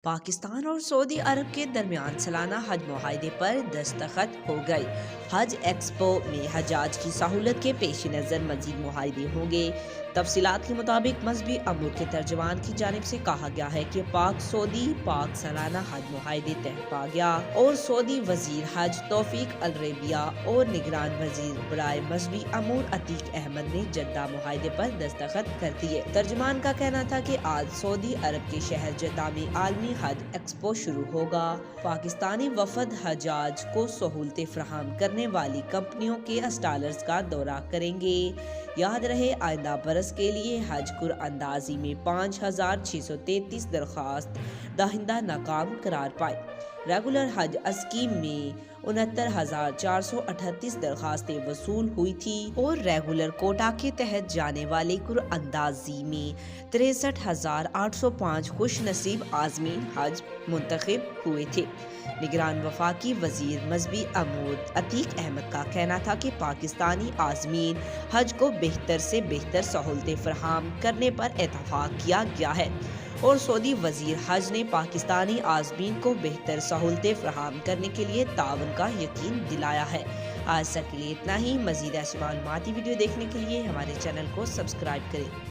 पाकिस्तान और सऊदी अरब के दरमियान सालाना हज मुआहदे पर दस्तखत हो गए। हज एक्सपो में हजाज की सहूलत के पेश नज़र मजीद मुआहदे होंगे। तफसीलात के मुताबिक मजहबी अमूर के तर्जमान की जानिब से कहा गया है कि पाक सालाना हज मुआहदे तय पा गया और सऊदी वजीर हज तौफीक अल रबिया और निगरान वजीर बराए मजहबी अमूर अतीक अहमद ने जद्दा मुआहदे पर दस्तखत कर दिए। तर्जमान का कहना था कि आज सऊदी अरब के शहर जद्दा में आलमी हज एक्सपो शुरू होगा। पाकिस्तानी वफद हजाज को सहूलतें फराहम करने वाली कंपनियों के स्टॉलर्स का दौरा करेंगे। याद रहे, आइंदा बरस के लिए हज कुरअंदाजी में 5633 दरख्वास्त दहिंदा नाकाम करार पाए। रेगुलर हज स्कीम में 69,438 दरखास्तें वसूल हुई थी और रेगुलर कोटा के तहत जाने वाले कुरअंदाजी में 63,805 खुश नसीब आजमीन हज मुंतखब हुए थे। निगरान वफाकी वजीर मजहबी अमूर अतीक अहमद का कहना था कि पाकिस्तानी आजमीन हज को बेहतर से बेहतर सहूलतें फराहम करने पर इत्तफाक किया गया है और सऊदी वजीर हज ने पाकिस्तानी आज़मीन को बेहतर सहूलतें फराहम करने के लिए ताउन का यकीन दिलाया है। आज तक के लिए इतना ही। मज़ीद ऐसी मालूमाती वीडियो देखने के लिए हमारे चैनल को सब्सक्राइब करें।